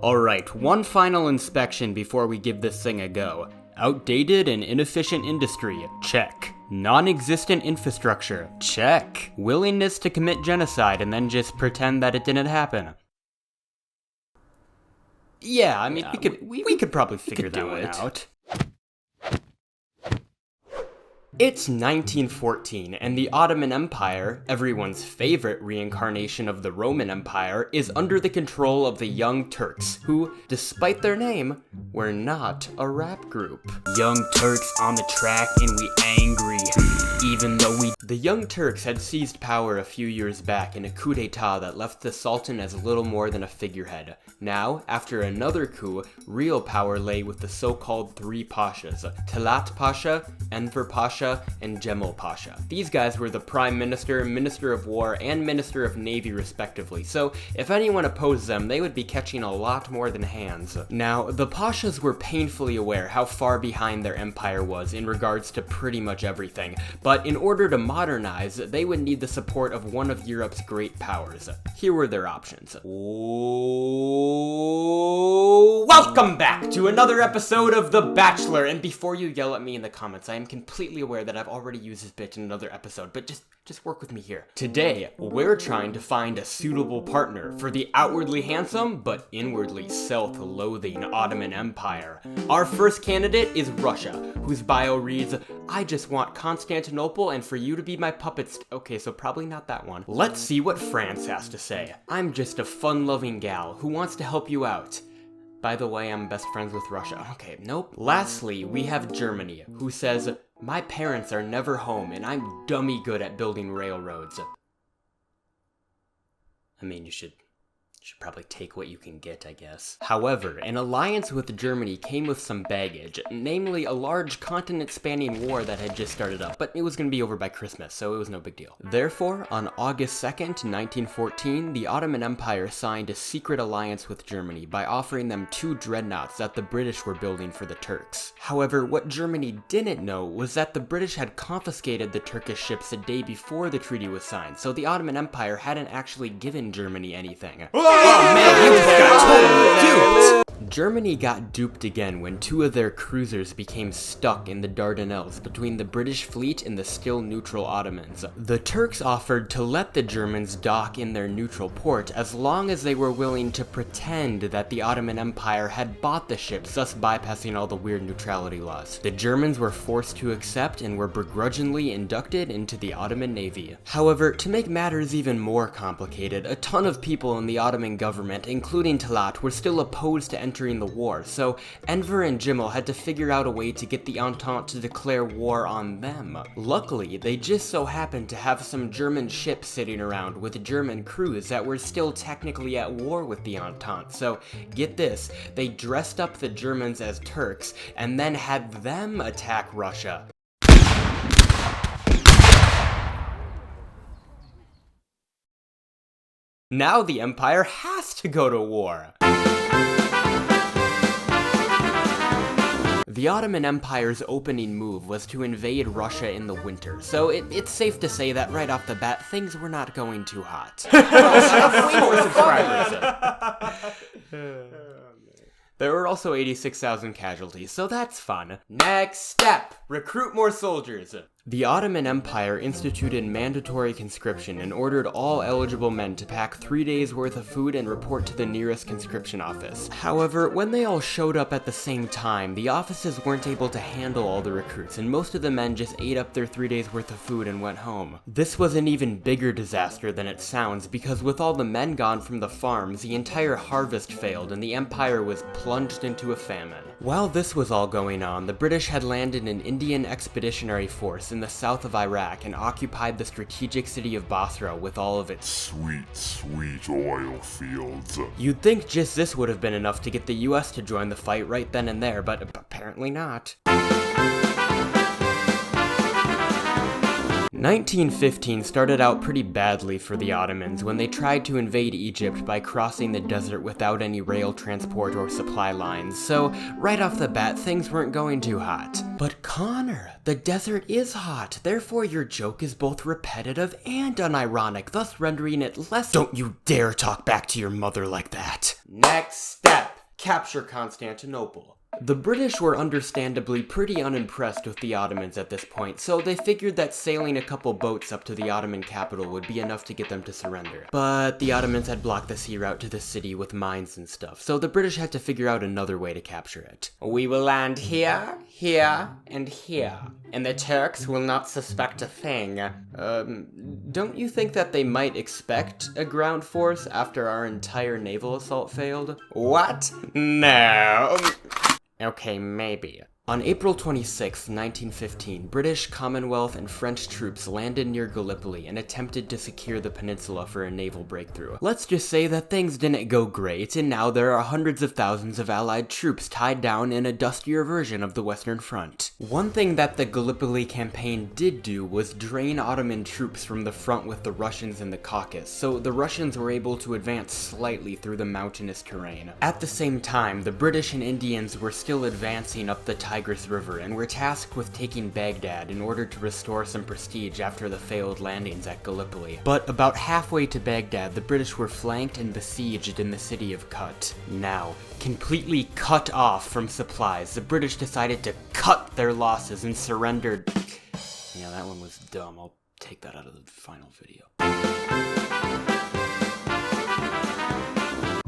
Alright, one final inspection before we give this thing a go. Outdated and inefficient industry, check. Non-existent infrastructure, check. Willingness to commit genocide and then just pretend that it didn't happen. Yeah, I mean, we could probably figure that one out. It's 1914, and the Ottoman Empire, everyone's favorite reincarnation of the Roman Empire, is under the control of the Young Turks, who, despite their name, were not a rap group. Young Turks on the track and we angry, even though we... The Young Turks had seized power a few years back in a coup d'etat that left the Sultan as little more than a figurehead. Now, after another coup, real power lay with the so-called three pashas, Talat Pasha, Enver Pasha, and Cemal Pasha. These guys were the Prime Minister, Minister of War, and Minister of Navy respectively, so if anyone opposed them, they would be catching a lot more than hands. Now, the Pashas were painfully aware how far behind their empire was in regards to pretty much everything, but in order to modernize, they would need the support of one of Europe's great powers. Here were their options. Welcome back to another episode of The Bachelor, and before you yell at me in the comments, I am completely aware that I've already used this bit in another episode, but just work with me here. Today, we're trying to find a suitable partner for the outwardly handsome, but inwardly self-loathing Ottoman Empire. Our first candidate is Russia, whose bio reads, "I just want Constantinople and for you to be my puppets." Okay, so probably not that one. Let's see what France has to say. "I'm just a fun-loving gal who wants to help you out. By the way, I'm best friends with Russia." Okay, nope. Lastly, we have Germany, who says, "My parents are never home and I'm dummy good at building railroads." I mean, you should probably take what you can get, I guess. However, an alliance with Germany came with some baggage, namely a large continent-spanning war that had just started up, but it was going to be over by Christmas, so it was no big deal. Therefore, on August 2nd, 1914, the Ottoman Empire signed a secret alliance with Germany by offering them 2 dreadnoughts that the British were building for the Turks. However, what Germany didn't know was that the British had confiscated the Turkish ships a day before the treaty was signed, so the Ottoman Empire hadn't actually given Germany anything. Oh man, you just got totally duped! Germany got duped again when 2 of their cruisers became stuck in the Dardanelles between the British fleet and the still neutral Ottomans. The Turks offered to let the Germans dock in their neutral port as long as they were willing to pretend that the Ottoman Empire had bought the ships, thus bypassing all the weird neutrality laws. The Germans were forced to accept and were begrudgingly inducted into the Ottoman Navy. However, to make matters even more complicated, a ton of people in the Ottoman government, including Talat, were still opposed to entering the war, so Enver and Cemal had to figure out a way to get the Entente to declare war on them. Luckily, they just so happened to have some German ships sitting around with German crews that were still technically at war with the Entente, so get this, they dressed up the Germans as Turks and then had them attack Russia. Now the empire has to go to war. The Ottoman Empire's opening move was to invade Russia in the winter, so it's safe to say that right off the bat, things were not going too hot. Way more subscribers. There were also 86,000 casualties, so that's fun. Next step! Recruit more soldiers! The Ottoman Empire instituted mandatory conscription and ordered all eligible men to pack 3 days worth of food and report to the nearest conscription office. However, when they all showed up at the same time, the offices weren't able to handle all the recruits, and most of the men just ate up their 3 days worth of food and went home. This was an even bigger disaster than it sounds, because with all the men gone from the farms, the entire harvest failed and the empire was plunged into a famine. While this was all going on, the British had landed an Indian expeditionary force in the south of Iraq and occupied the strategic city of Basra with all of its sweet oil fields. You'd think just this would have been enough to get the US to join the fight right then and there, but apparently not. 1915 started out pretty badly for the Ottomans when they tried to invade Egypt by crossing the desert without any rail transport or supply lines, so right off the bat things weren't going too hot. But Connor, the desert is hot, therefore your joke is both repetitive and unironic, thus rendering it less— Don't you dare talk back to your mother like that. Next step. capture Constantinople. The British were understandably pretty unimpressed with the Ottomans at this point, so they figured that sailing a couple boats up to the Ottoman capital would be enough to get them to surrender. But the Ottomans had blocked the sea route to the city with mines and stuff, so the British had to figure out another way to capture it. We will land here, here, and here, and the Turks will not suspect a thing. Don't you think that they might expect a ground force after our entire naval assault failed? What? No. Okay, maybe. On April 26, 1915, British, Commonwealth, and French troops landed near Gallipoli and attempted to secure the peninsula for a naval breakthrough. Let's just say that things didn't go great, and now there are hundreds of thousands of Allied troops tied down in a dustier version of the Western Front. One thing that the Gallipoli campaign did do was drain Ottoman troops from the front with the Russians in the Caucasus, so the Russians were able to advance slightly through the mountainous terrain. At the same time, the British and Indians were still advancing up the Tigris River and were tasked with taking Baghdad in order to restore some prestige after the failed landings at Gallipoli. But about halfway to Baghdad, the British were flanked and besieged in the city of Kut. Now, completely cut off from supplies, the British decided to cut their losses and surrendered. Yeah, that one was dumb. I'll take that out of the final video.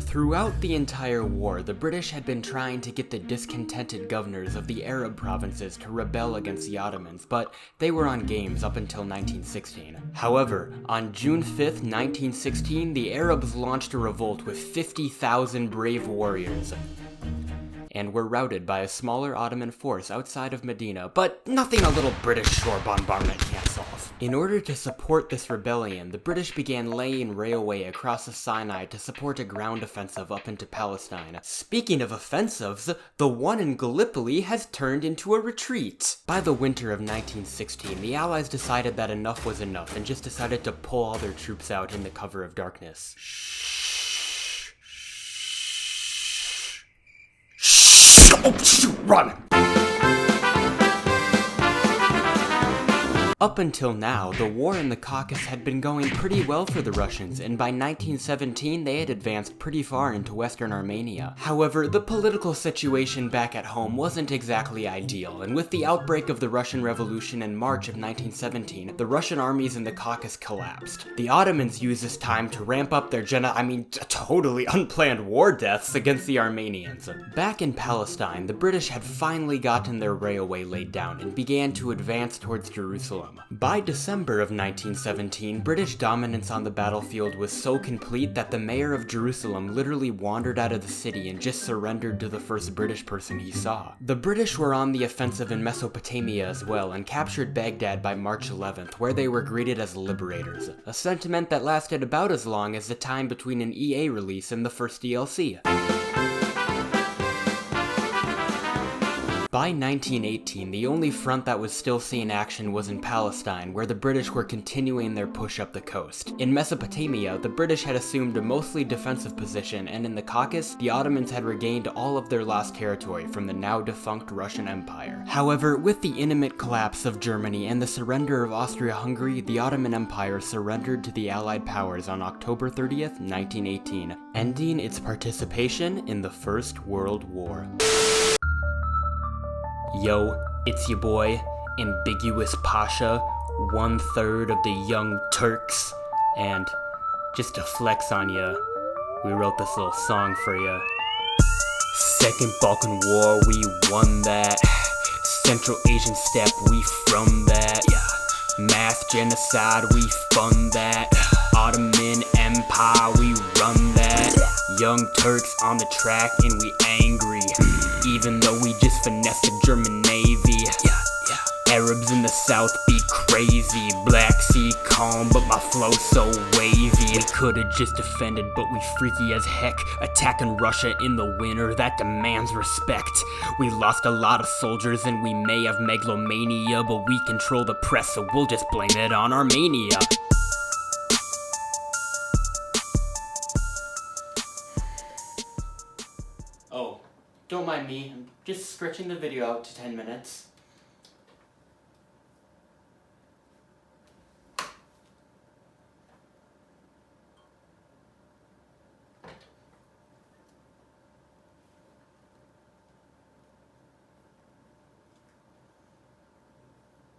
Throughout the entire war, the British had been trying to get the discontented governors of the Arab provinces to rebel against the Ottomans, but they were on games up until 1916. However, on June 5th, 1916, the Arabs launched a revolt with 50,000 brave warriors, and were routed by a smaller Ottoman force outside of Medina, but nothing a little British shore bombardment can't solve. In order to support this rebellion, the British began laying railway across the Sinai to support a ground offensive up into Palestine. Speaking of offensives, the one in Gallipoli has turned into a retreat. By the winter of 1916, the Allies decided that enough was enough and just decided to pull all their troops out in the cover of darkness. Oh, shoot, run! Up until now, the war in the Caucasus had been going pretty well for the Russians, and by 1917 they had advanced pretty far into western Armenia. However, the political situation back at home wasn't exactly ideal, and with the outbreak of the Russian Revolution in March of 1917, the Russian armies in the Caucasus collapsed. The Ottomans used this time to ramp up their totally unplanned war deaths against the Armenians. Back in Palestine, the British had finally gotten their railway laid down and began to advance towards Jerusalem. By December of 1917, British dominance on the battlefield was so complete that the mayor of Jerusalem literally wandered out of the city and just surrendered to the first British person he saw. The British were on the offensive in Mesopotamia as well and captured Baghdad by March 11th, where they were greeted as liberators, a sentiment that lasted about as long as the time between an EA release and the first DLC. By 1918, the only front that was still seeing action was in Palestine, where the British were continuing their push up the coast. In Mesopotamia, the British had assumed a mostly defensive position, and in the Caucasus, the Ottomans had regained all of their lost territory from the now defunct Russian Empire. However, with the intimate collapse of Germany and the surrender of Austria-Hungary, the Ottoman Empire surrendered to the Allied powers on October 30th, 1918, ending its participation in the First World War. Yo, it's your boy, Ambiguous Pasha, 1/3 of the Young Turks, and just to flex on ya, we wrote this little song for ya. Second Balkan War, we won that. Central Asian steppe, we from that. Mass genocide, we fund that. Ottoman Empire, we run that. Young Turks on the track and we angry, even though we just finessed the German Navy. Arabs in the south be crazy, Black Sea calm, but my flow so wavy. We could've just defended, but we freaky as heck, attacking Russia in the winter, that demands respect. We lost a lot of soldiers and we may have megalomania, but we control the press, so we'll just blame it on Armenia. Oh, don't mind me, I'm just stretching the video out to 10 minutes.